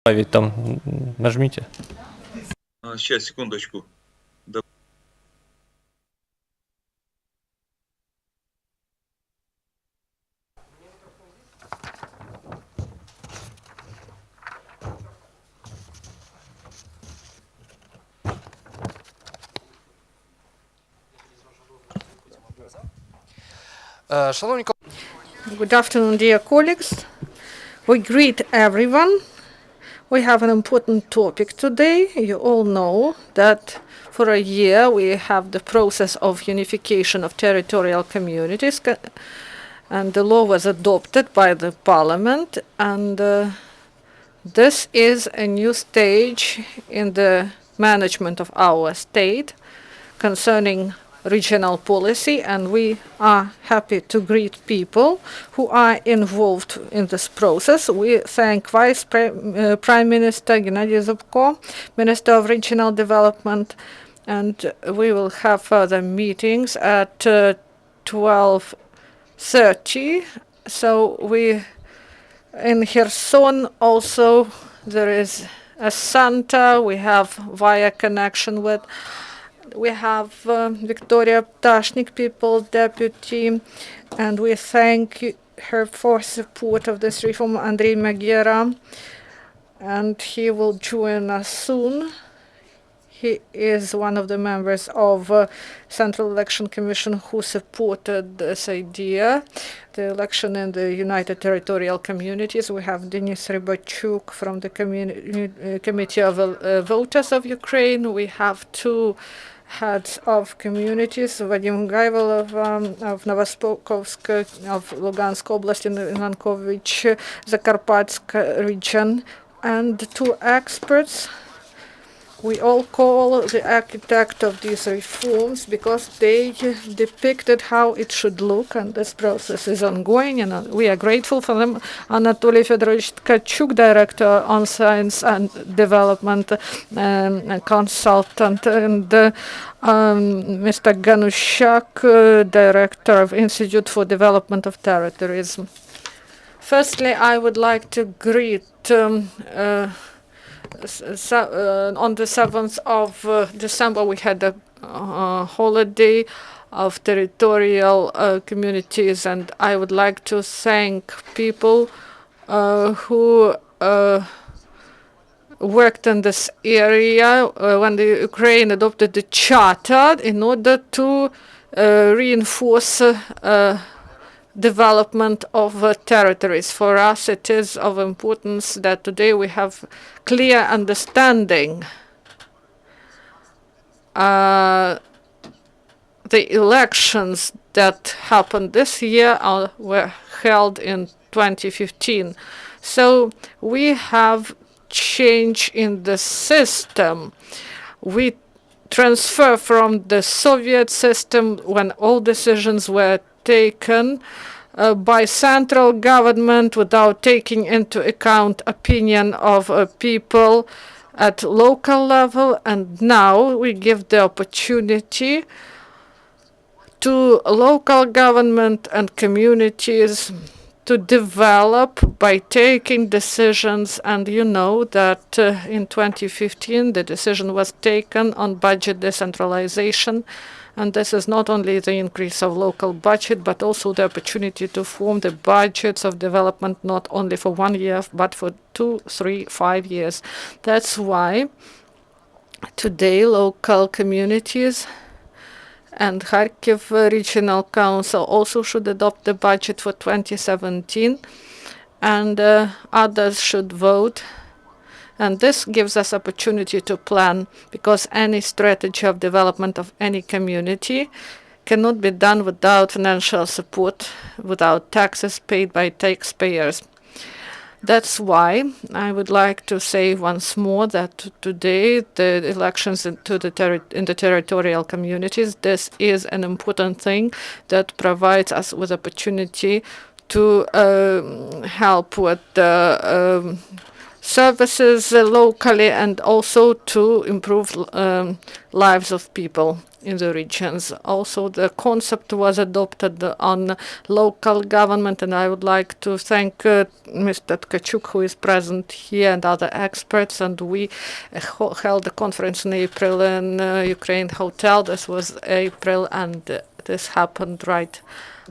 Там нажмите. Сейчас, секундочку. Good afternoon, dear colleagues. We greet everyone. We have an important topic today. You all know that for a year we have the process of unification of territorial communities, and the law was adopted by the parliament, and this is a new stage in the management of our state concerning regional policy, and we are happy to greet people who are involved in this process. We thank Prime Minister Gennadiy Zubko, Minister of Regional Development, and we will have further meetings at 12:30. So in Kherson also there is a center we have via connection with. We have Victoria Ptashnyk, People's Deputy, and we thank her for support of this reform, Andriy Magera, and he will join us soon. He is one of the members of Central Election Commission who supported this idea, the election in the United Territorial Communities. We have Denis Rybachok from the Committee of Voters of Ukraine. We have two heads of communities, Vadym Gayev of Novopskovska, of Luhansk Oblast in Lankovich, Zakarpatska region, and two experts. We all call the architect of these reforms because they depicted how it should look, and this process is ongoing, and we are grateful for them. Anatoliy Tkachuk, Director on Science and Development Consultant, and Mr. Ganyschak, Director of Institute for Development of Territories. Firstly, I would like to greet on the 7th of December, we had a holiday of territorial communities, and I would like to thank people who worked in this area when the Ukraine adopted the charter in order to reinforce development of territories. For us, it is of importance that today we have clear understanding. The elections that happened this year were held in 2015. So we have change in the system. We transfer from the Soviet system when all decisions were taken by central government without taking into account opinion of people at local level, and now we give the opportunity to local government and communities to develop by taking decisions. And you know that in 2015 the decision was taken on budget decentralization. And this is not only the increase of local budget, but also the opportunity to form the budgets of development not only for 1 year, but for 2, 3, 5 years. That's why today local communities and Kharkiv Regional Council also should adopt the budget for 2017, and others should vote. And this gives us opportunity to plan, because any strategy of development of any community cannot be done without financial support, without taxes paid by taxpayers. That's why I would like to say once more that today the elections in the territorial communities, this is an important thing that provides us with opportunity to help with the services locally, and also to improve lives of people. in the regions. Also, the concept was adopted on local government, and I would like to thank Mr. Tkachuk, who is present here, and other experts. And we held a conference in April in Ukraine Hotel. This was April, and this happened right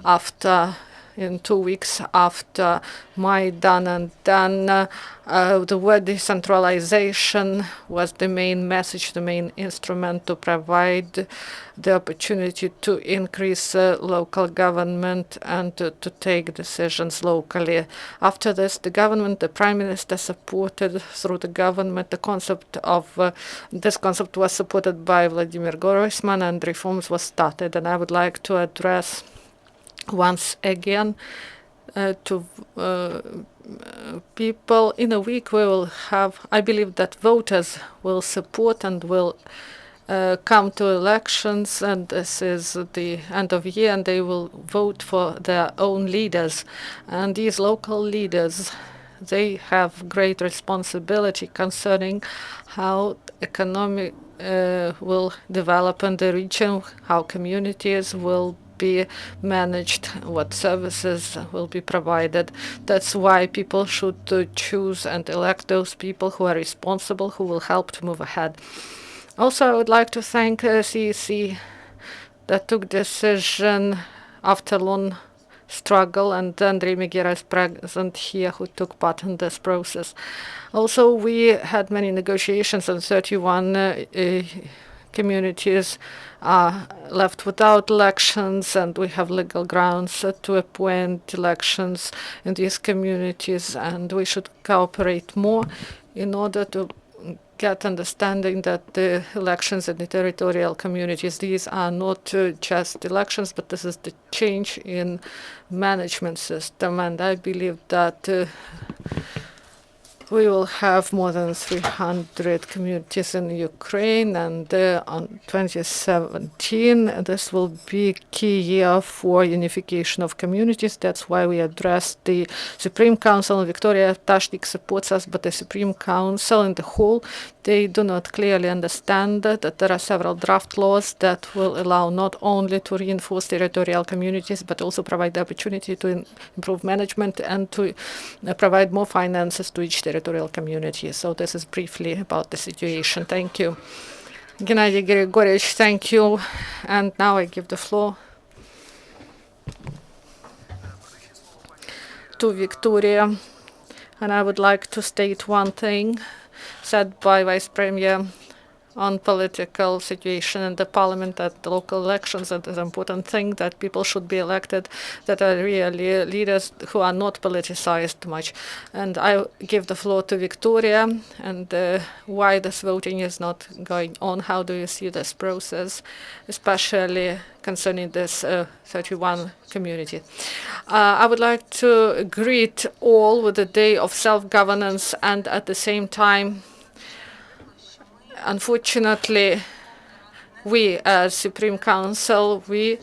after, in 2 weeks after Maidan, and then the word decentralization was the main message, the main instrument to provide the opportunity to increase local government and to take decisions locally. After this, the government, the prime minister supported through the government the concept of, this concept was supported by Vladimir Groisman, and reforms was started. And I would like to address once again to people. In a week we will have, I believe that voters will support and will come to elections, and this is the end of year, and they will vote for their own leaders. And these local leaders, they have great responsibility concerning how economic will develop in the region, how communities will be managed, what services will be provided. That's why people should choose and elect those people who are responsible, who will help to move ahead. Also, I would like to thank CEC that took decision after long struggle, and Andriy Magera is present here, who took part in this process. Also, we had many negotiations, and 31 communities are left without elections, and we have legal grounds to appoint elections in these communities, and we should cooperate more in order to get understanding that the elections in the territorial communities, these are not just elections, but this is the change in management system. And I believe that we will have more than 300 communities in Ukraine, and on 2017, this will be a key year for unification of communities. That's why we addressed the Supreme Council, and Victoria Ptashnyk supports us, but the Supreme Council in the whole, they do not clearly understand that there are several draft laws that will allow not only to reinforce territorial communities, but also provide the opportunity to improve management and to provide more finances to each territorial community. So this is briefly about the situation. Thank you. Gennady Grigorьevich, thank you. And now I give the floor to Victoria. And I would like to state one thing said by Vice Premier on political situation in the parliament, that the local elections are an important thing, that people should be elected that are really leaders who are not politicized much. And I give the floor to Victoria, and why this voting is not going on. How do you see this process, especially concerning this 31 community? I would like to greet all with the day of self-governance, and at the same time, unfortunately, we as Supreme Council, we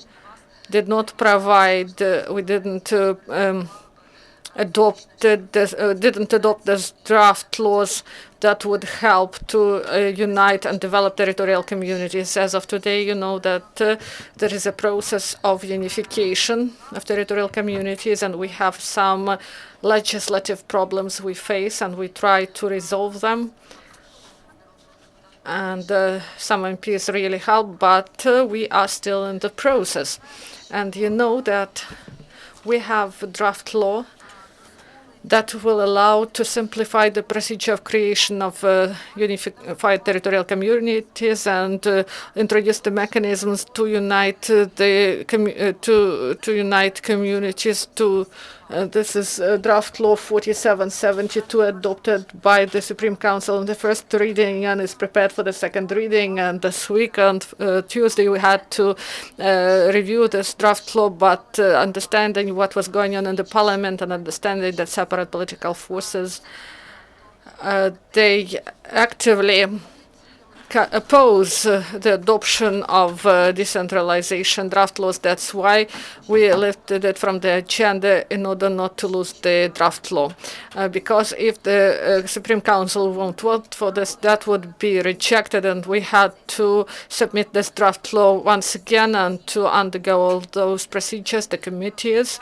did not provide, we didn't adopt this draft laws that would help to unite and develop territorial communities. As of today, you know that there is a process of unification of territorial communities, and we have some legislative problems we face, and we try to resolve them. And some MPs really help, but we are still in the process. And you know that we have a draft law that will allow to simplify the procedure of creation of unified territorial communities, and introduce the mechanisms to unite to unite communities. This is draft law 4772, adopted by the Supreme Council in the first reading and is prepared for the second reading. And this week on Tuesday we had to review this draft law, but understanding what was going on in the parliament and understanding that separate political forces, they actively oppose the adoption of decentralization draft laws. That's why we lifted it from the agenda in order not to lose the draft law. Because if the Supreme Council won't vote for this, that would be rejected, and we had to submit this draft law once again and to undergo all those procedures, the committees,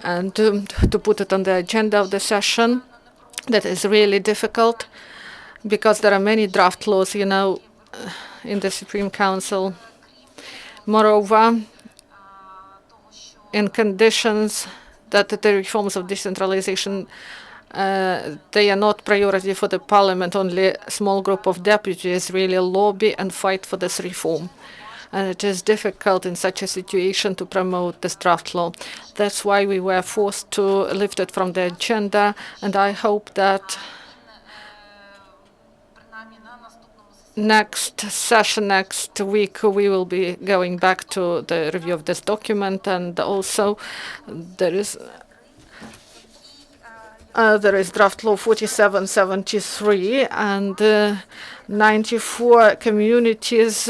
and to put it on the agenda of the session. That is really difficult, because there are many draft laws, you know, in the Supreme Council. Moreover, in conditions that the reforms of decentralization, they are not priority for the parliament, only a small group of deputies really lobby and fight for this reform. And it is difficult in such a situation to promote this draft law. That's why we were forced to lift it from the agenda, and I hope that next session, next week, we will be going back to the review of this document. And also there is draft law 4773, and 94 communities,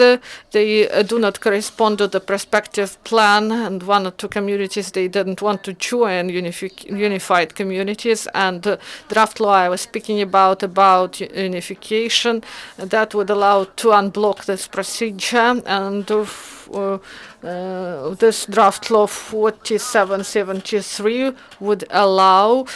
they do not correspond to the perspective plan, and 1 or 2 communities, they didn't want to join unified communities. And draft law I was speaking about unification, that would allow to unblock this procedure. And this draft law 4773 would allow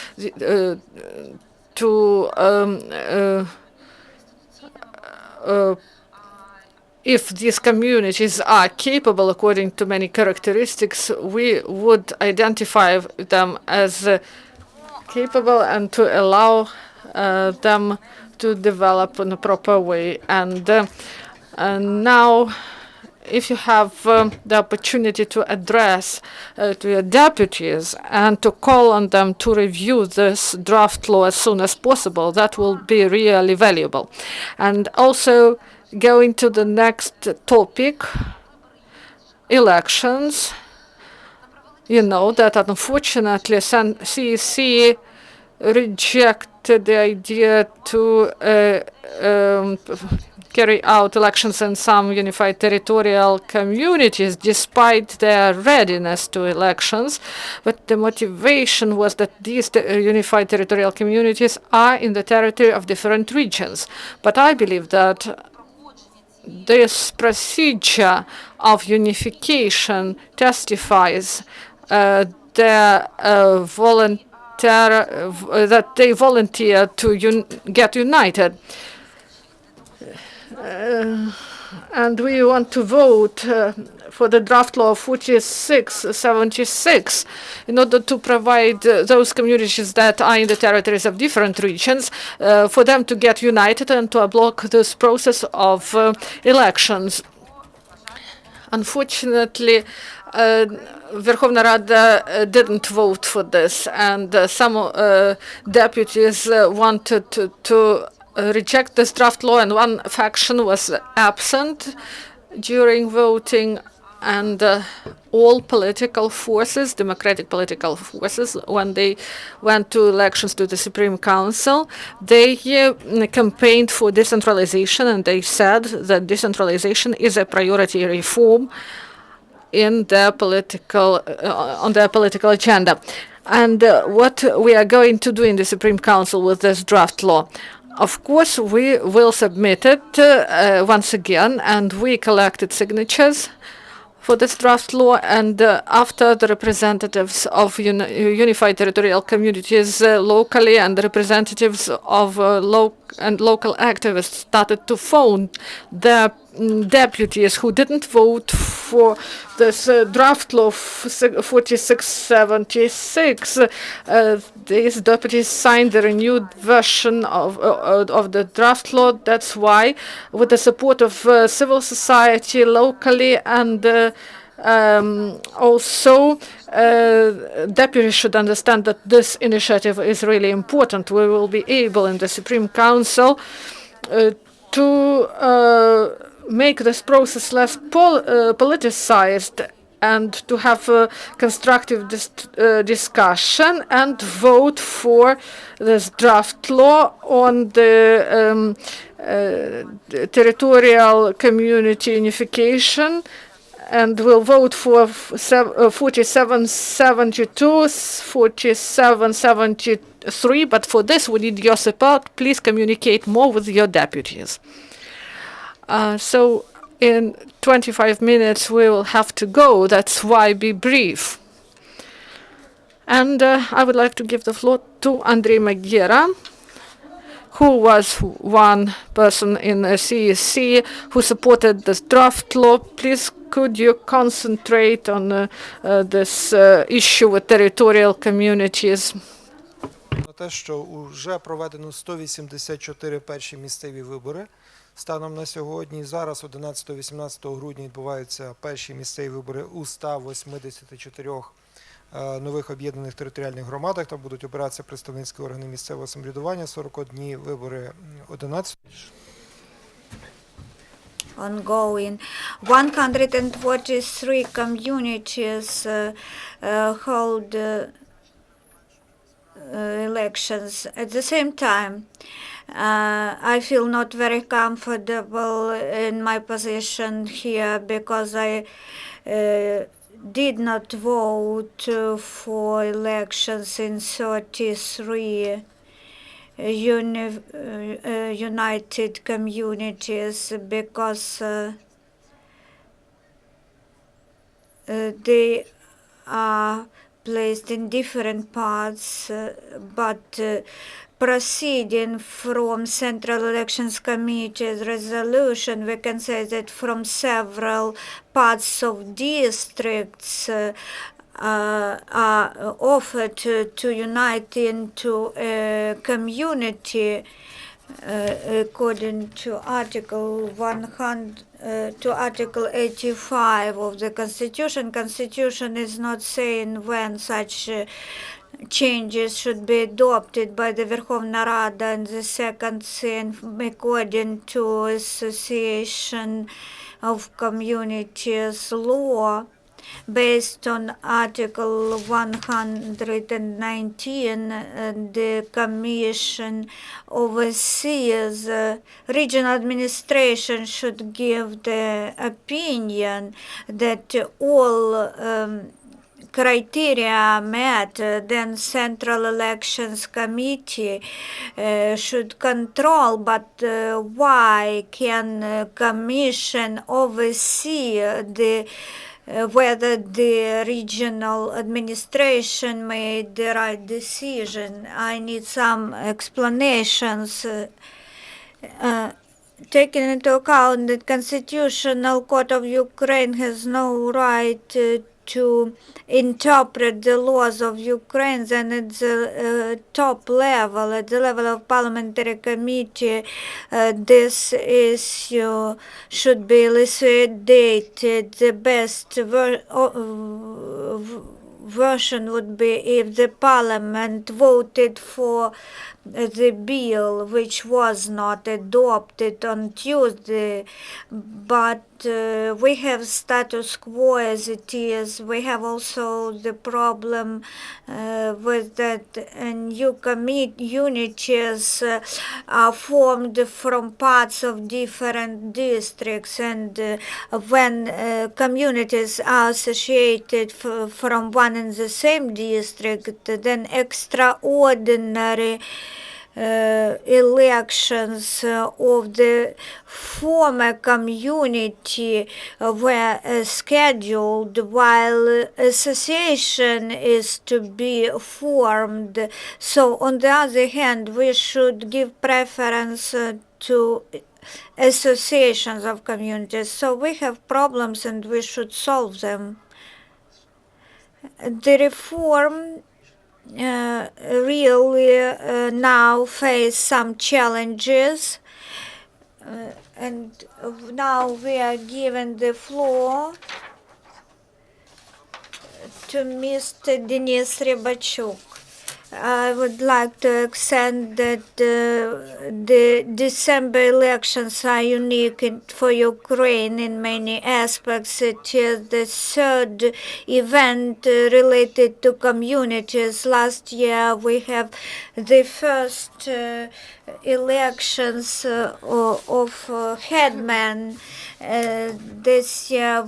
if these communities are capable according to many characteristics, we would identify them as capable and to allow them to develop in a proper way. And now, if you have the opportunity to address to your deputies and to call on them to review this draft law as soon as possible, that will be really valuable. And also, going to the next topic, elections. You know that unfortunately CEC rejected the idea to carry out elections in some unified territorial communities, despite their readiness to elections. But the motivation was that these unified territorial communities are in the territory of different regions. But I believe that this procedure of unification testifies that they volunteer to get united. And we want to vote for the draft law 4676 in order to provide those communities that are in the territories of different regions for them to get united and to block this process of elections. Unfortunately, Verkhovna Rada didn't vote for this, and some deputies wanted to reject this draft law, and one faction was absent during voting. And all political forces, democratic political forces, when they went to elections to the Supreme Council, they campaigned for decentralization, and they said that decentralization is a priority reform in their political on their political agenda. And what we are going to do in the Supreme Council with this draft law? Of course, we will submit it once again, and we collected signatures for this draft law, and after the representatives of unified territorial communities locally and the representatives of local activists started to phone their deputies who didn't vote for this draft law 4676. These deputies signed the renewed version of the draft law. That's why, with the support of civil society locally and also deputies should understand that this initiative is really important. We will be able in the Supreme Council to make this process less politicized and to have a constructive discussion and vote for this draft law on the territorial community unification, and we'll vote for 4772, 4773, but for this we need your support. Please communicate more with your deputies. So in 25 minutes we will have to go, that's why be brief. And I would like to give the floor to Andriy Magera, who was one person in CSC who supported this draft law. Please, could you concentrate on this issue with territorial communities? На те, що вже проведено 184 перші місцеві вибори станом на сьогодні. Зараз 11-18 грудня відбуваються перші місцеві вибори у 184 нових об'єднаних територіальних громадах. Там будуть обиратися представницькі органи місцевого самоврядування, 41 вибори 11. Ongoing. 143 communities hold elections. At the same time, I feel not very comfortable in my position here because I did not vote for elections in 33 united communities because they are placed in different parts, but proceeding from Central Elections Committee's resolution, we can say that from several parts of districts are offered to unite into a community according to Article 85 of the Constitution. Constitution is not saying when such changes should be adopted by the Verkhovna Rada, and the second thing, according to Association of Communities law, based on Article 119, the Commission oversees regional administration should give the opinion that all criteria met, then Central Elections Committee should control, but why can Commission oversee whether the regional administration made the right decision? I need some explanations. Taking into account that Constitutional Court of Ukraine has no right to interpret the laws of Ukraine, then at the top level, at the level of parliamentary committee, this issue should be elucidated. The best version would be if the parliament voted for the bill, which was not adopted on Tuesday, but we have status quo as it is. We have also the problem with that new unities are formed from parts of different districts, and when communities are associated from one and the same district, then extraordinary elections of the former community were scheduled while association is to be formed. So on the other hand, we should give preference to associations of communities. So we have problems and we should solve them. The reform really now face some challenges, and now we are given the floor to Mr. Denis Rybachok. I would like to extend that the December elections are unique for Ukraine in many aspects. It is the third event related to communities. Last year we have the first elections of headmen. This year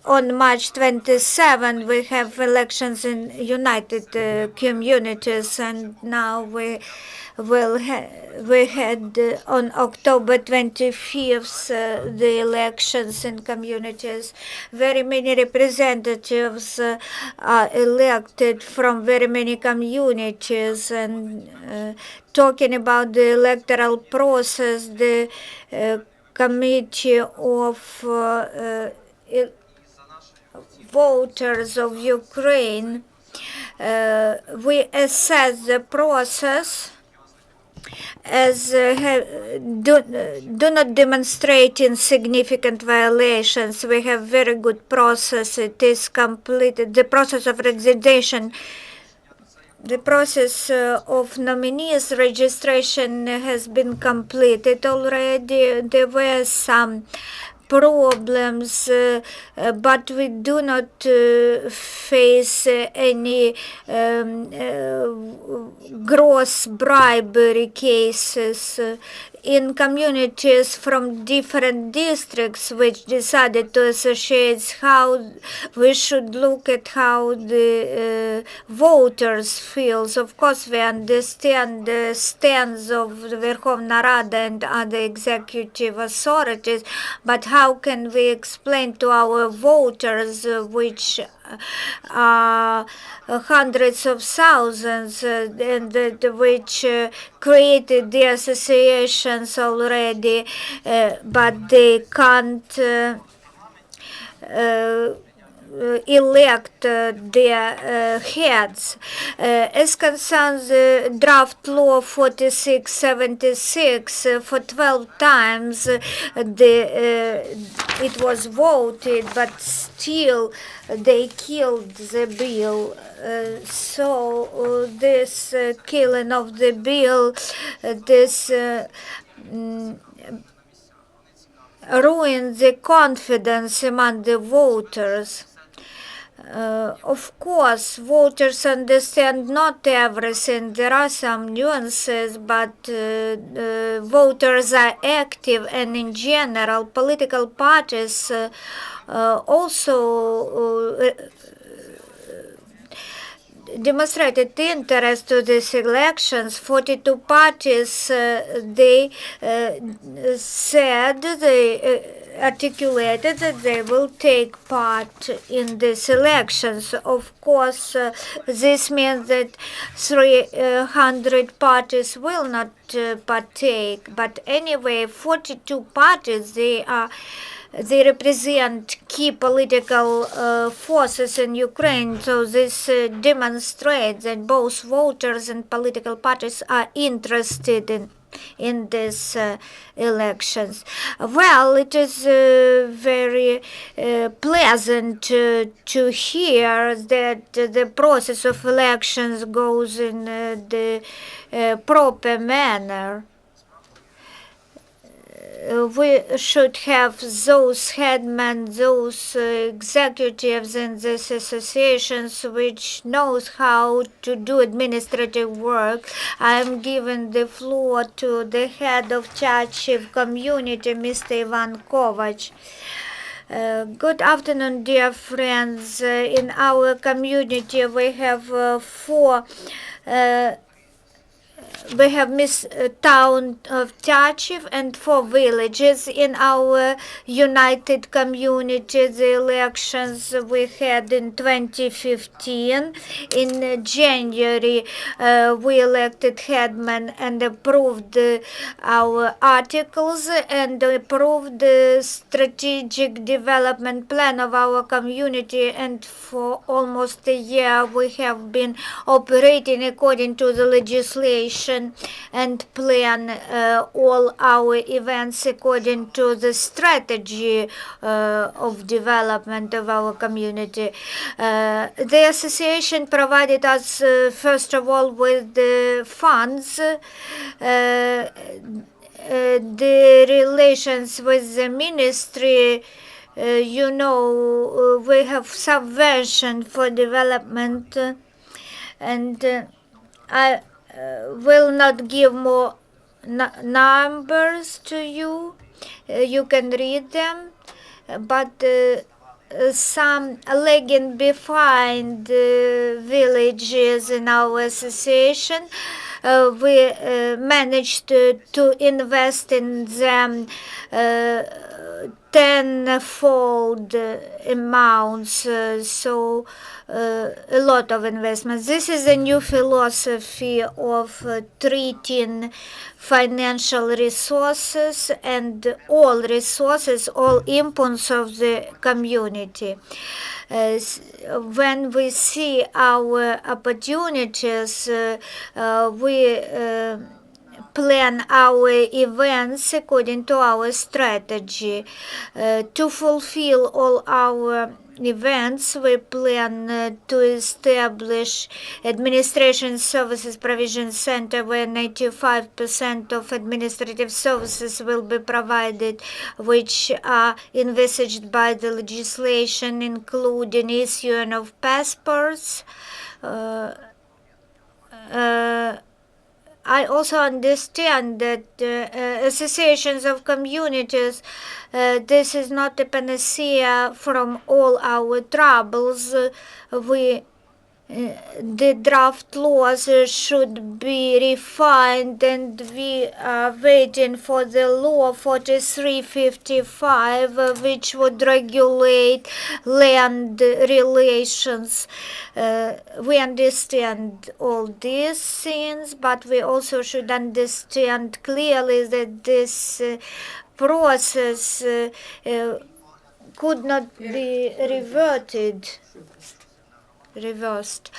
on March 27, we have elections in United Communities, and now we had on October 25th the elections in communities. Very many representatives are elected from very many communities, and talking about the electoral process, the committee of voters of Ukraine, we assess the process as do not demonstrate insignificant violations. We have very good process. It is completed. The process of registration, the process of nominees registration has been completed already. There were some problems, but we do not face any gross bribery cases in communities from different districts which decided to associate how we should look at how the voters feels. Of course, we understand the stance of the Verkhovna Rada and other executive authorities, but how can we explain to our voters, which are hundreds of thousands, and which created the associations already, but they can't elect their heads. As concerns draft law 4676, for 12 times it was voted, but still they killed the bill. So this killing of the bill, this ruined the confidence among the voters. Of course, voters understand not everything. There are some nuances, but voters are active, and in general, political parties also demonstrated interest to these elections. 42 parties, they said, they articulated that they will take part in these elections. Of course, this means that 300 parties will not partake, but anyway, 42 parties, they represent key political forces in Ukraine, so this demonstrates that both voters and political parties are interested in these elections. Well, it is very pleasant to hear that the process of elections goes in the proper manner. We should have those headmen, those executives in these associations which knows how to do administrative work. I am giving the floor to the head of Tyachiv community, Mr. Kovach. Good afternoon, dear friends. In our community, we have we have town of Tyachiv and 4 villages. In our united community, the elections we had in 2015. In January, we elected headmen and approved our articles and approved the strategic development plan of our community, and for almost a year we have been operating according to the legislation. position and plan all our events according to the strategy of development of our community. The association provided us, first of all, with the funds. The relations with the ministry, you know, we have subvention for development, and I will not give more numbers to you. You can read them, but some lagging behind villages in our association, we managed to invest in them tenfold amounts, so a lot of investments. This is a new philosophy of treating financial resources and all resources, all inputs of the community. When we see our opportunities, we plan our events according to our strategy. To fulfill all our events, we plan to establish Administration Services Provision Center where 95% of administrative services will be provided, which are envisaged by the legislation, including issuing of passports. I also understand that associations of communities, this is not a panacea from all our troubles. The draft laws should be refined, and we are waiting for the law 4355, which would regulate land relations. We understand all these things, but we also should understand clearly that this process could not be reversed.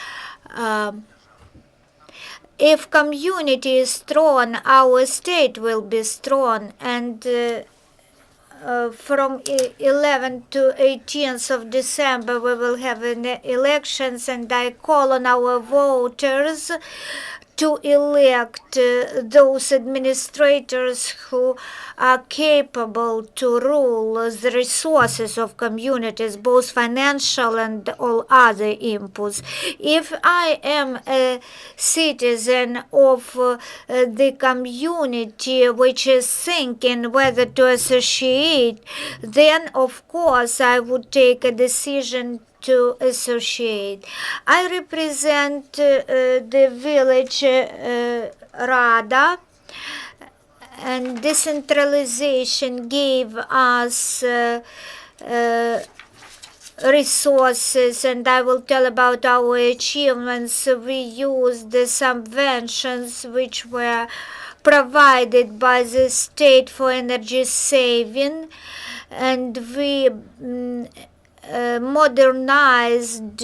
If community is strong, our state will be strong, and from 11th to 18th of December we will have elections, and I call on our voters to elect those administrators who are capable to rule the resources of communities, both financial and all other inputs. If I am a citizen of the community which is thinking whether to associate, then of course I would take a decision to associate. I represent the village Rada, and decentralization gave us resources, and I will tell about our achievements. We used the subventions which were provided by the state for energy saving, and we modernized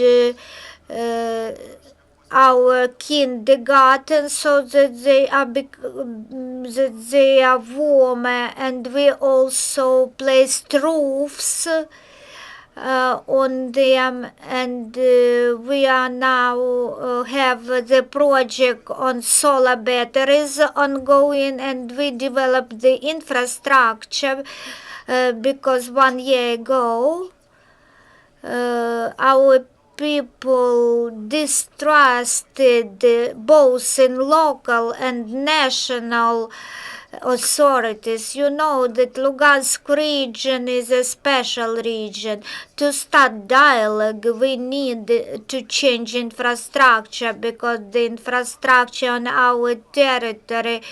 our kindergarten so that they are warmer, and we also placed roofs on them, and we are now have the project on solar batteries ongoing, and we developed the infrastructure because 1 year ago our people distrusted both in local and national authorities. You know that Luhansk region is a special region. To start dialogue, we need to change infrastructure, because the infrastructure on our territory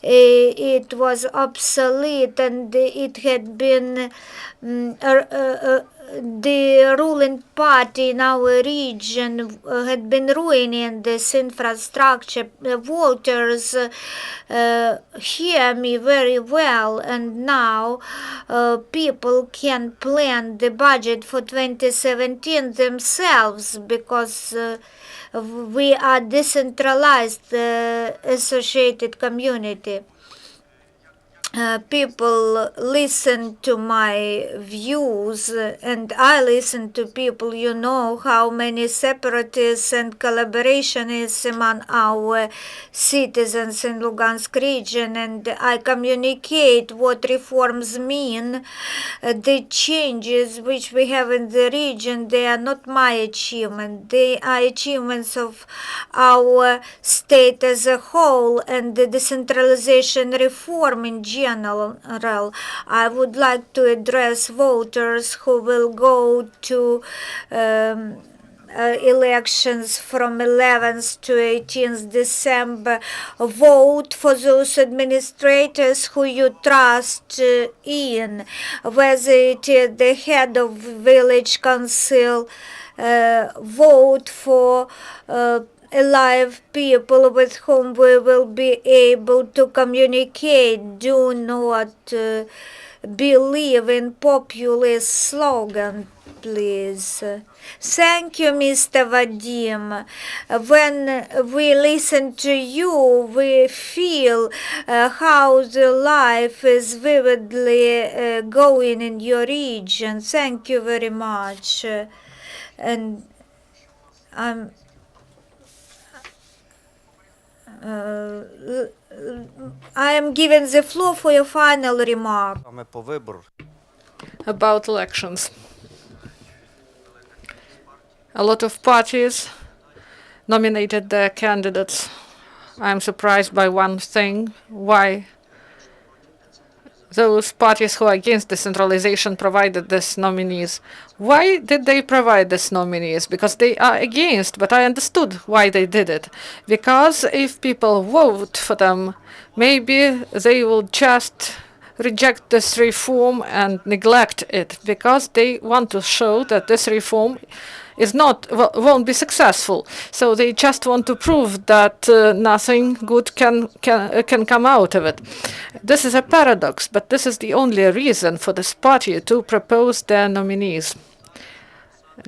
it was obsolete, and it had been the ruling party in our region had been ruining this infrastructure. Voters hear me very well, and now people can plan the budget for 2017 themselves, because we are decentralized associated community. People listen to my views and I listen to people. You know how many separatists and collaborationists among our citizens in Luhansk region, and I communicate what reforms mean. The changes which we have in the region, they are not my achievement. They are achievements of our state as a whole, and the decentralization reform in general. I would like to address voters who will go to elections from 11th to 18th December. Vote for those administrators who you trust in, whether it is the head of village council. Vote for alive people with whom we will be able to communicate. Do not believe in populist slogan, please. Thank you, Mr. Vadym. When we listen to you, we feel how the life is vividly going in your region. Thank you very much. And I am giving the floor for your final remark. About elections. A lot of parties nominated their candidates. I'm surprised by one thing, why those parties who are against decentralization provided these nominees. Why did they provide these nominees? Because they are against, but I understood why they did it. Because if people vote for them, maybe they will just reject this reform and neglect it, because they want to show that this reform is not, won't be successful. So they just want to prove that nothing good can come out of it. This is a paradox, but this is the only reason for this party to propose their nominees,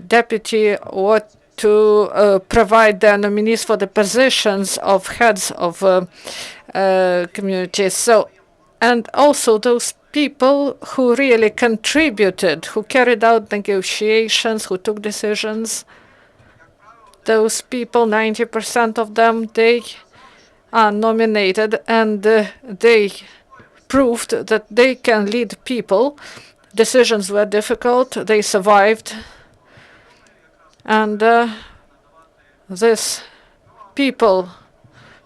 deputy, or to provide their nominees for the positions of heads of communities. So, and also those people who really contributed, who carried out negotiations, who took decisions, those people, 90% of them, they are nominated, and they proved that they can lead people. Decisions were difficult, they survived, and these people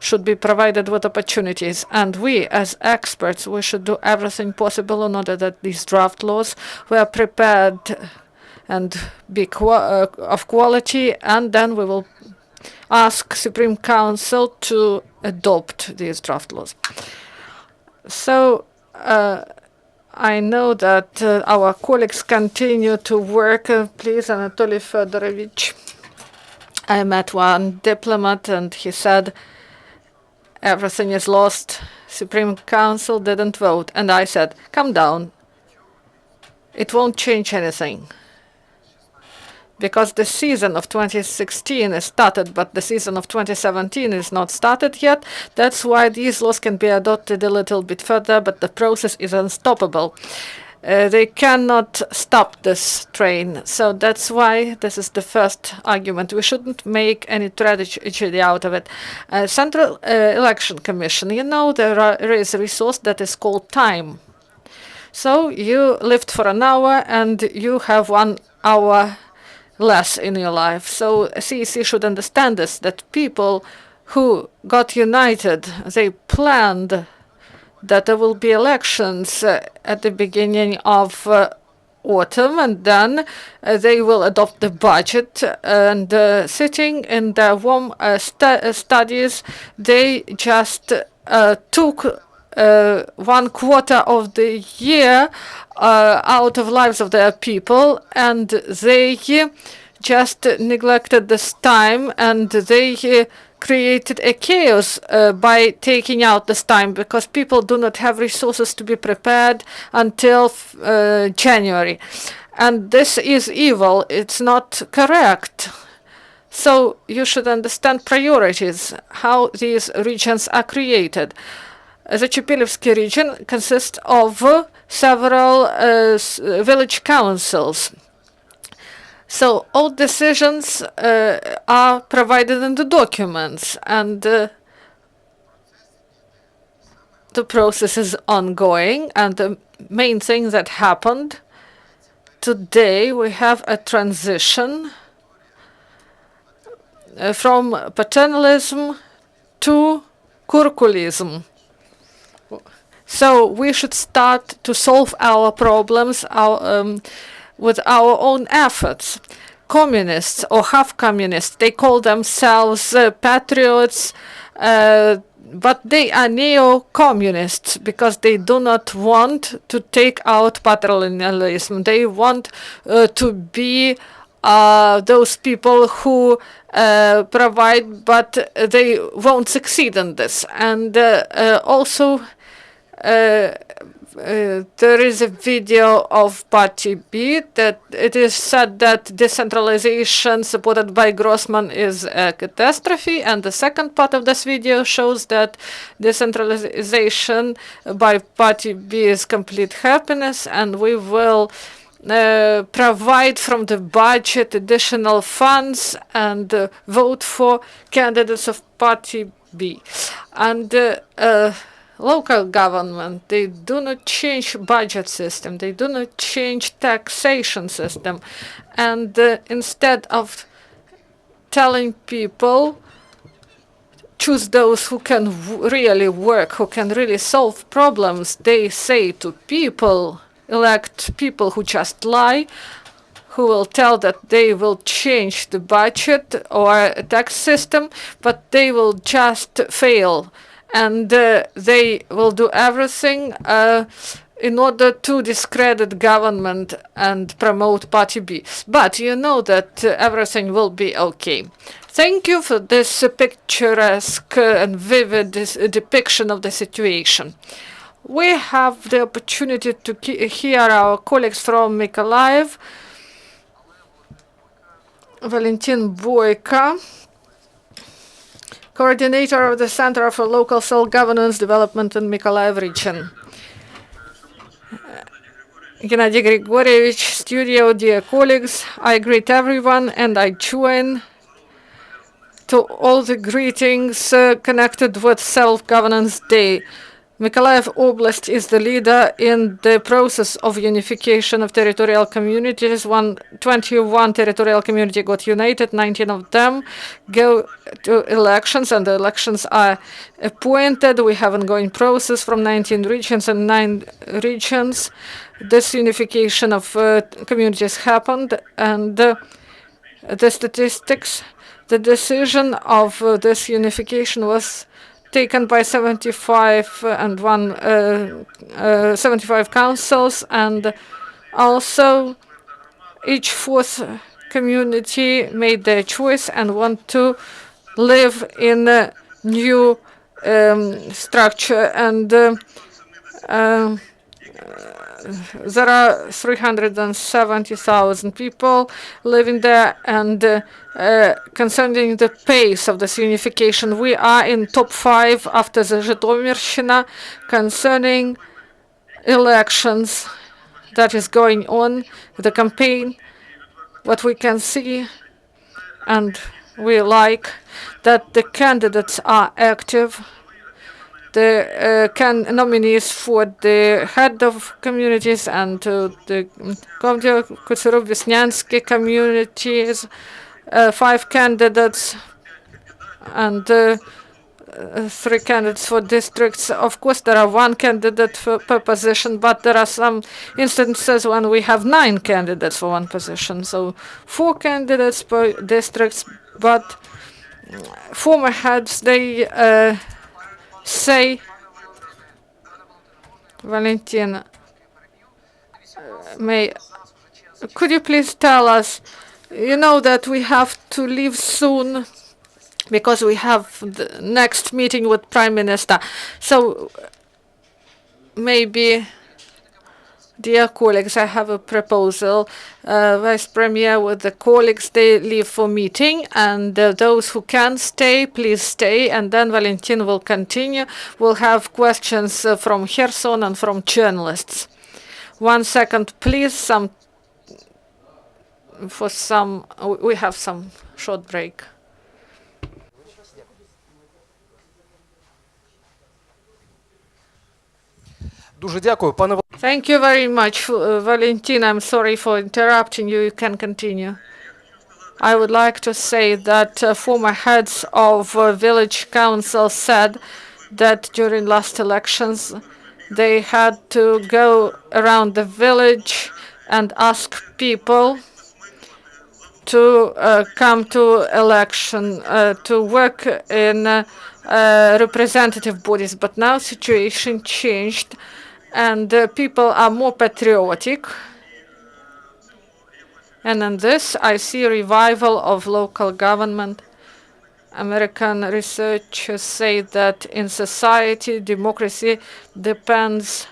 should be provided with opportunities. And we, as experts, we should do everything possible in order that these draft laws were prepared and be of quality, and then we will ask Supreme Council to adopt these draft laws. So I know that our colleagues continue to work. Please, Anatoly Fedorovich. I met one diplomat and he said, everything is lost. Supreme Council didn't vote. And I said, calm down. It won't change anything. Because the season of 2016 is started, but the season of 2017 is not started yet. That's why these laws can be adopted a little bit further, but the process is unstoppable. They cannot stop this train. So that's why this is the first argument. We shouldn't make any tragedy out of it. Central Election Commission, you know, there is a resource that is called time. So you lived for an hour and you have 1 hour less in your life. So CEC should understand this, that people who got united, they planned that there will be elections at the beginning of autumn, and then they will adopt the budget. And sitting in their warm studies, they just took 1/4 of the year out of lives of their people, and they just neglected this time, and they created a chaos by taking out this time, because people do not have resources to be prepared until January. And this is evil. It's not correct. So you should understand priorities, how these regions are created. The Chepilevsky region consists of several village councils. So all decisions are provided in the documents, and the process is ongoing. And the main thing that happened today, we have a transition from paternalism to kurkulism. So we should start to solve our problems with our own efforts. Communists or half-communists, they call themselves patriots, but they are neo-communists because they do not want to take out paternalism. They want to be those people who provide, but they won't succeed in this. And also, there is a video of Party B that it is said that decentralization supported by Grossman is a catastrophe, and the second part of this video shows that decentralization by Party B is complete happiness, and we will provide from the budget additional funds and vote for candidates of Party B. And local government, they do not change budget system, they do not change taxation system, and instead of telling people choose those who can really work, who can really solve problems, they say to people, elect people who just lie, who will tell that they will change the budget or tax system, but they will just fail. And they will do everything in order to discredit government and promote Party B. But you know that everything will be okay. Thank you for this picturesque and vivid depiction of the situation. We have the opportunity to hear our colleagues from Mykolaiv, Valentyn Boyko, coordinator of the Center for Local Self-Governance Development in Mykolaiv region. Gennadiy Grigorievich, studio, dear colleagues, I greet everyone and I join to all the greetings connected with Self-Governance Day. Mykolaiv Oblast is the leader in the process of unification of territorial communities. 21 territorial communities got united, 19 of them go to elections, and the elections are appointed. We have an ongoing process from 19 regions and 9 regions. This unification of communities happened, and the statistics, the decision of this unification was taken by 75 councils, and also each fourth community made their choice and want to live in a new structure. And there are 370,000 people living there, and concerning the pace of this unification, we are in top 5 after the Zhytomyr concerning elections that is going on, the campaign. What we can see, and we like, that the candidates are active. The nominees for the head of communities and the Kovach, Kutsyrov, Vesnyansky communities, 5 candidates and 3 candidates for districts. Of course, there are 1 candidate per position, but there are some instances when we have 9 candidates for 1 position. So 4 candidates per districts, but former heads, they say, Valentyn, could you please tell us, you know that we have to leave soon because we have the next meeting with Prime Minister. So maybe Dear colleagues, I have a proposal. Vice Premier with the colleagues, they leave for meeting, and those who can stay, please stay, and then Valentyn will continue. We'll have questions from Kherson and from journalists. 1 second, please. We have some short break. Thank you very much, Valentyn. I'm sorry for interrupting you. You can continue. I would like to say that former heads of village council said that during last elections they had to go around the village and ask people to come to election, to work in representative bodies. But now situation changed, and people are more patriotic. And in this, I see a revival of local government. American researchers say that in society, democracy depends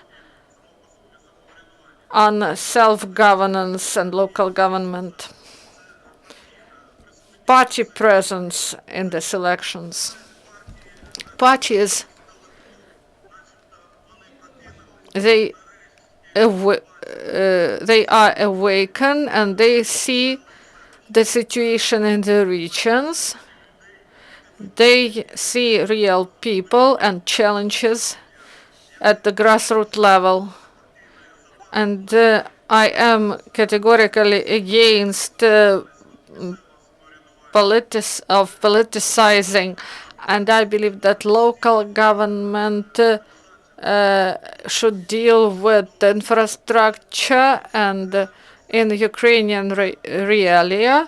on self-governance and local government. Party presence in these elections. Parties, they are awakened and they see the situation in the regions. They see real people and challenges at the grassroots level. And I am categorically against politicizing, and I believe that local government should deal with the infrastructure, and in the Ukrainian realia,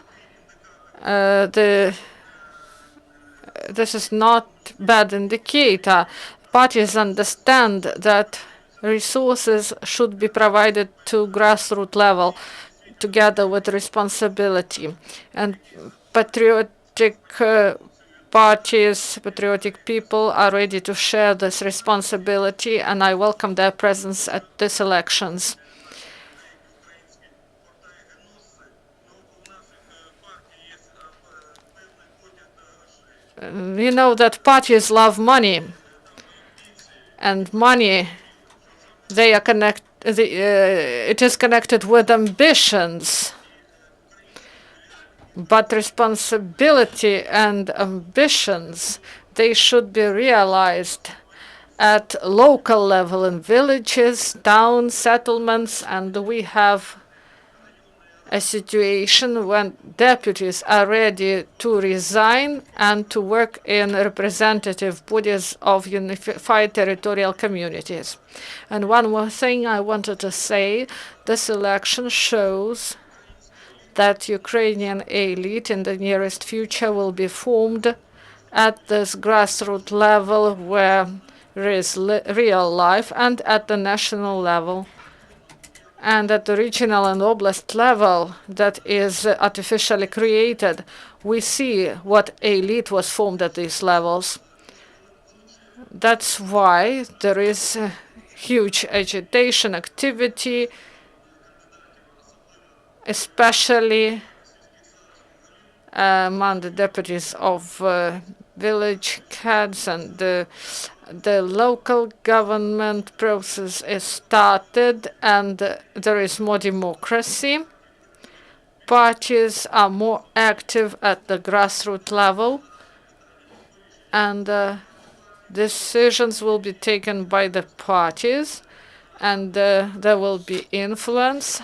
this is not bad indicator. Parties understand that resources should be provided to grassroots level together with responsibility. And patriotic parties, patriotic people are ready to share this responsibility, and I welcome their presence at these elections. You know that parties love money, and money, they are it is connected with ambitions. But responsibility and ambitions, they should be realized at local level in villages, towns, settlements, and we have a situation when deputies are ready to resign and to work in representative bodies of unified territorial communities. And one more thing I wanted to say, this election shows that Ukrainian elite in the nearest future will be formed at this grassroots level where there is real life, and at the national level, and at the regional and oblast level that is artificially created. We see what elite was formed at these levels. That's why there is huge agitation activity, especially among the deputies of village heads, and the local government process is started, and there is more democracy. Parties are more active at the grassroots level, and decisions will be taken by the parties, and there will be influence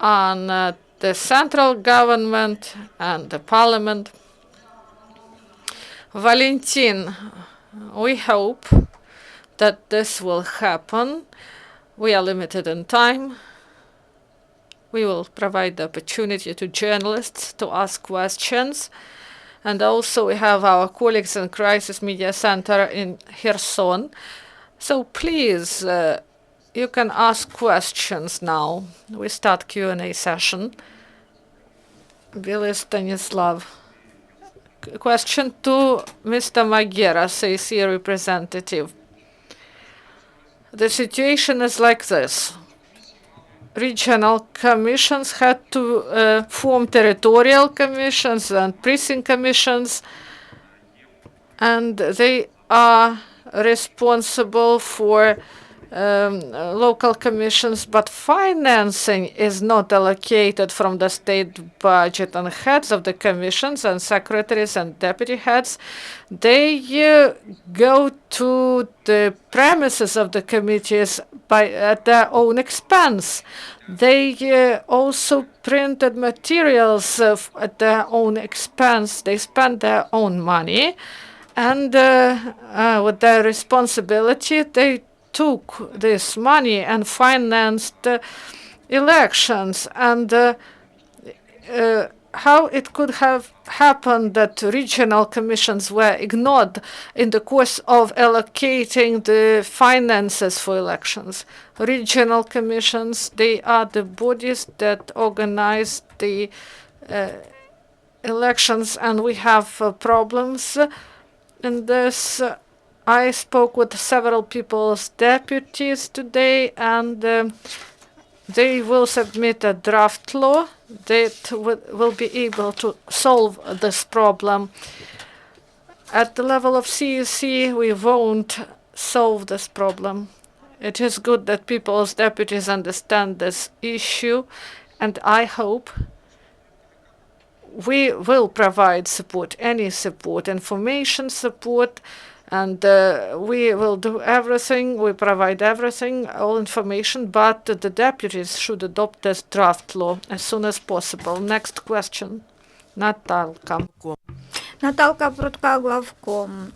on the central government and the parliament. Valentyn, we hope that this will happen. We are limited in time. We will provide the opportunity to journalists to ask questions. And also we have our colleagues in Crisis Media Center in Kherson. So please, you can ask questions now. We start Q&A session. Billy Stanislav. Question to Mr. Magera, CC representative. the situation is like this. Regional commissions had to form territorial commissions and precinct commissions, and they are responsible for local commissions, but financing is not allocated from the state budget, and heads of the commissions and secretaries and deputy heads, they go to the premises of the committees at their own expense. They also printed materials at their own expense. They spend their own money, and with their responsibility, they took this money and financed elections. And how it could have happened that regional commissions were ignored in the course of allocating the finances for elections. Regional commissions, they are the bodies that organize the elections, and we have problems in this. I spoke with several people's deputies today, and they will submit a draft law that will be able to solve this problem. At the level of CEC, we won't solve this problem. It is good that people's deputies understand this issue, and I hope we will provide support, any support, information support, and we will do everything, we provide everything, all information, but the deputies should adopt this draft law as soon as possible. Next question. Natalka. Natalka Prutka, Главком,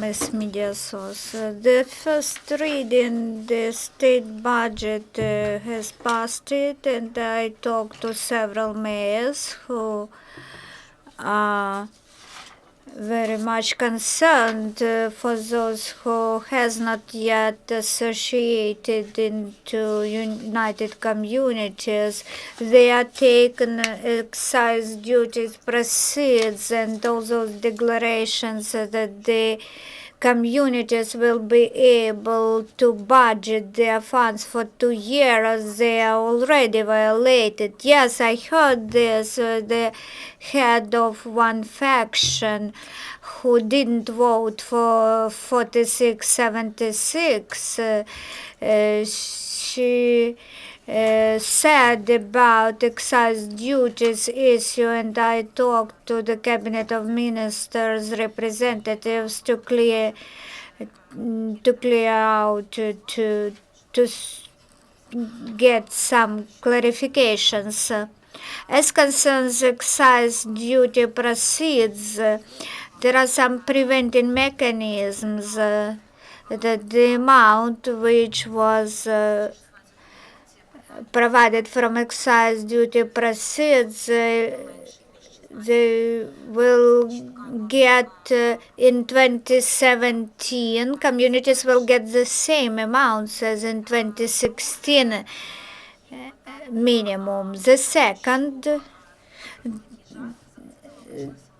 Miss Media Source. The first reading, the state budget has passed it, and I talked to several mayors who are very much concerned for those who has not yet associated into united communities. They are taken excise duties proceeds and all those declarations that the communities will be able to budget their funds for 2 years. They are already violated. Yes, I heard this. The head of one faction who didn't vote for 4676, she said about excise duties issue, and I talked to the cabinet of ministers representatives to clear out, to get some clarifications. As concerns excise duty proceeds, there are some preventing mechanisms that the amount which was provided from excise duty proceeds, they will get in 2017, communities will get the same amounts as in 2016 minimum. The second,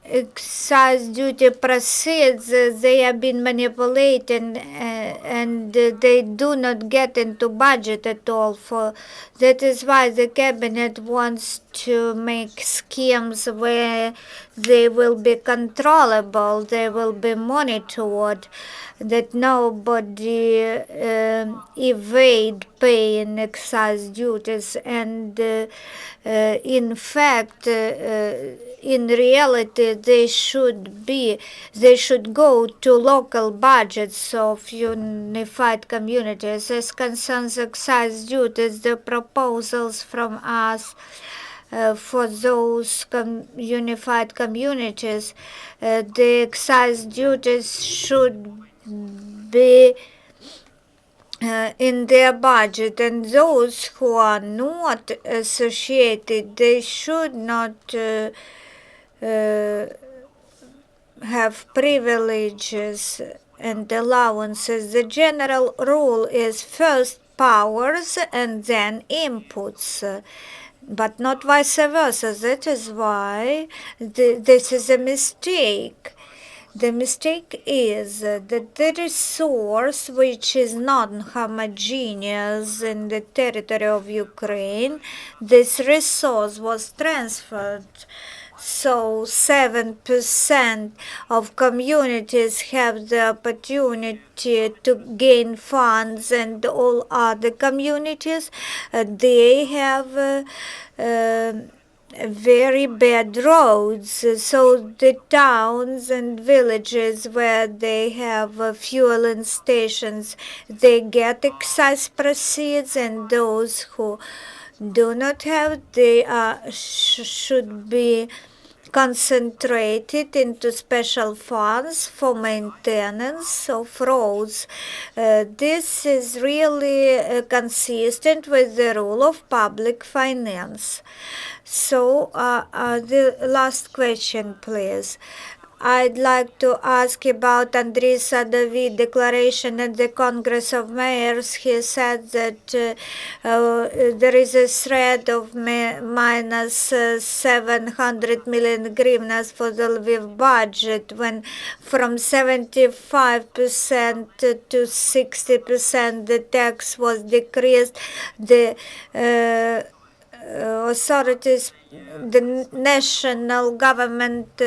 excise duty proceeds, they have been manipulated and they do not get into budget at all. That is why the cabinet wants to make schemes where they will be controllable, they will be monitored, that nobody evade paying excise duties, and in fact, in reality, they should go to local budgets of unified communities. As concerns excise duties, the proposals from us for those unified communities, the excise duties should be in their budget, and those who are not associated, they should not have privileges and allowances. The general rule is first powers and then inputs, but not vice versa. That is why this is a mistake. The mistake is that the resource, which is non-homogeneous in the territory of Ukraine, this resource was transferred. So 7% of communities have the opportunity to gain funds, and all other communities, they have very bad roads. So the towns and villages where they have fueling stations, they get excise proceeds, and those who do not have, they should be concentrated into special funds for maintenance of roads. This is really consistent with the rule of public finance. So the last question, please. I'd like to ask about Andriy Sadov's declaration at the Congress of Mayors. He said that there is a threat of minus 700 million hryvnias for the Lviv budget, when from 75% to 60% the tax was decreased. The authorities, the national government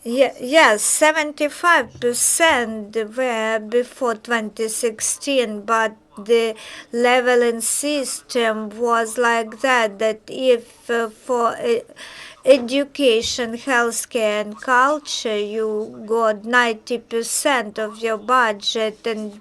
yes, 75% were before 2016, but the leveling system was like that, that if for education, healthcare and culture you got 90% of your budget, and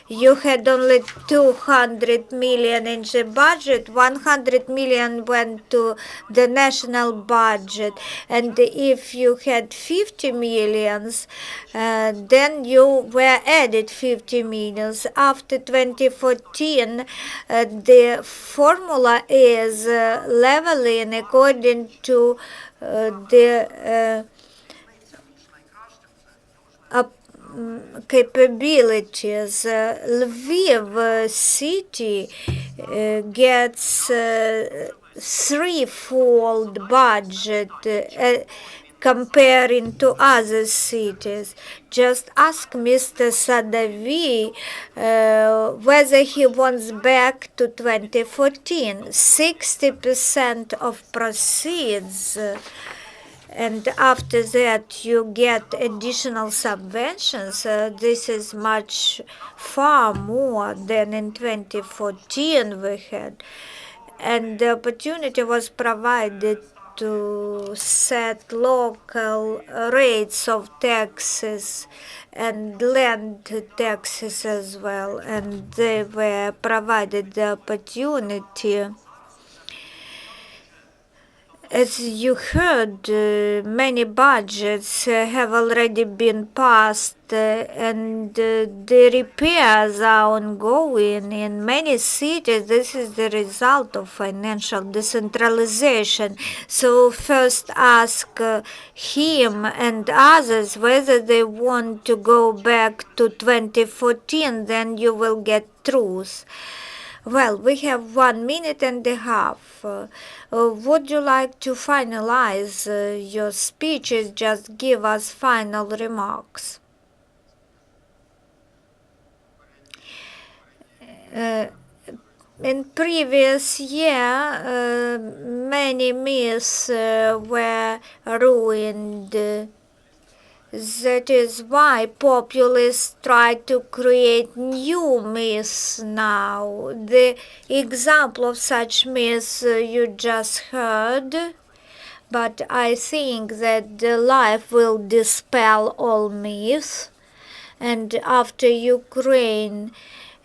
you had only 200 million in the budget, 100 million went to the national budget, and if you had 50 millions, then you were added 50 millions. After 2014, the formula is leveling according to the capabilities. Lviv city gets threefold budget comparing to other cities. Just ask Mr. Sadovy whether he wants back to 2014. 60% of proceeds, and after that you get additional subventions. This is much far more than in 2014 we had, and the opportunity was provided to set local rates of taxes and land taxes as well, and they were provided the opportunity. As you heard, many budgets have already been passed, and the repairs are ongoing in many cities. This is the result of financial decentralization. So first ask him and others whether they want to go back to 2014, then you will get truth. Well, we have 1 minute and a half. Would you like to finalize your speeches? Just give us final remarks. In previous year, many myths were ruined. That is why populists try to create new myths now. The example of such myths you just heard, but I think that the life will dispel all myths. And after Ukraine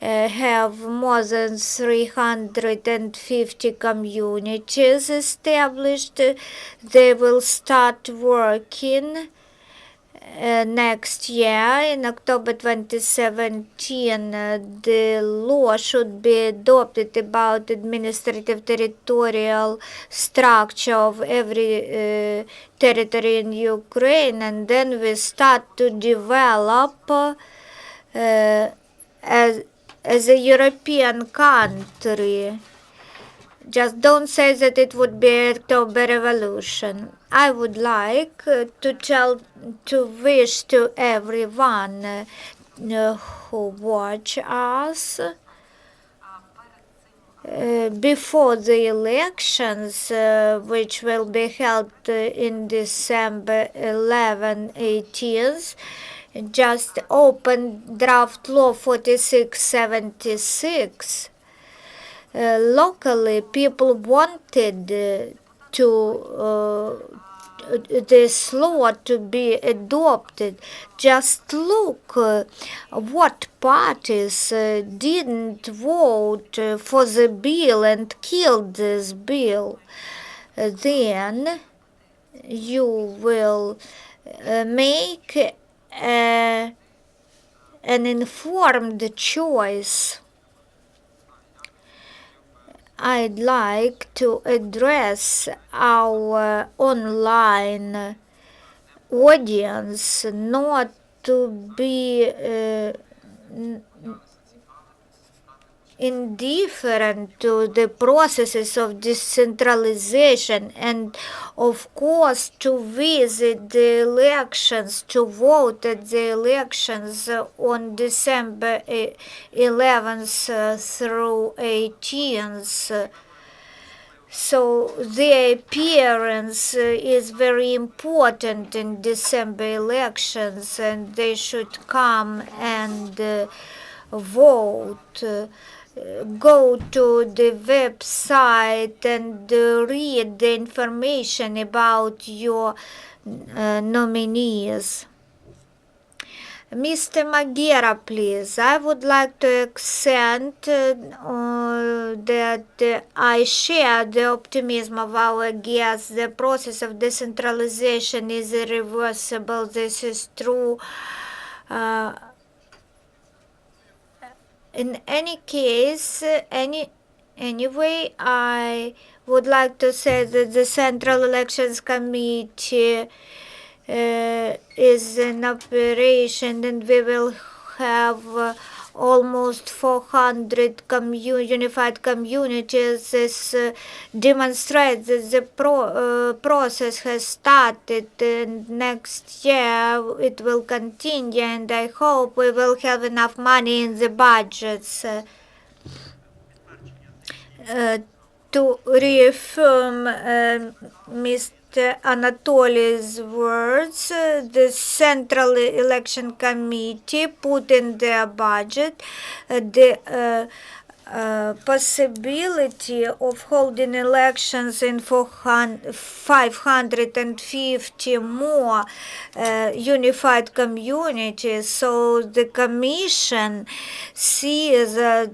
have more than 350 communities established, they will start working next year. In October 2017, the law should be adopted about administrative territorial structure of every territory in Ukraine, and then we start to develop as a European country. Just don't say that it would be October Revolution. I would like to wish to everyone who watch us before the elections, which will be held in December 11, 18th, just open draft law 4676. Locally, people wanted this law to be adopted. Just look what parties didn't vote for the bill and killed this bill. Then you will make an informed choice. I'd like to address our online audience not to be indifferent to the processes of decentralization and of course to visit the elections, to vote at the elections on December 11th through 18th. So the appearance is very important in December elections, and they should come and vote. Go to the website and read the information about your nominees. Mr. Magera, please. I would like to accent that I share the optimism of our guests. The process of decentralization is irreversible. This is true. In any case, anyway, I would like to say that the Central Elections Committee is in operation, and we will have almost 400 unified communities. This demonstrates that the process has started, and next year it will continue, and I hope we will have enough money in the budgets to reaffirm Mr. Anatoliy's words. The Central Election Committee put in their budget the possibility of holding elections in 550 more unified communities. So the Commission sees that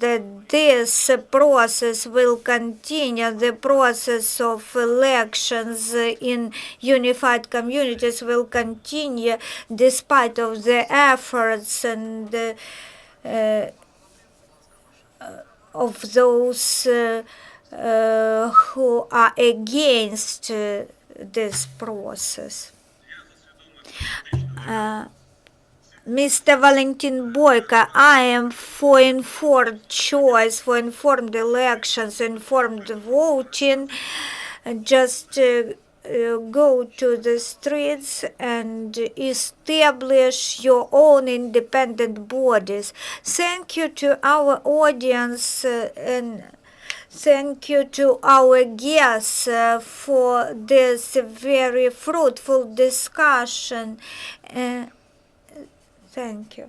this process will continue. The process of elections in unified communities will continue despite of the efforts and of those who are against this process. Mr. Valentyn Boyko, I am for informed choice, for informed elections, informed voting. Just go to the streets and establish your own independent bodies. Thank you to our audience and thank you to our guests for this very fruitful discussion. Thank you.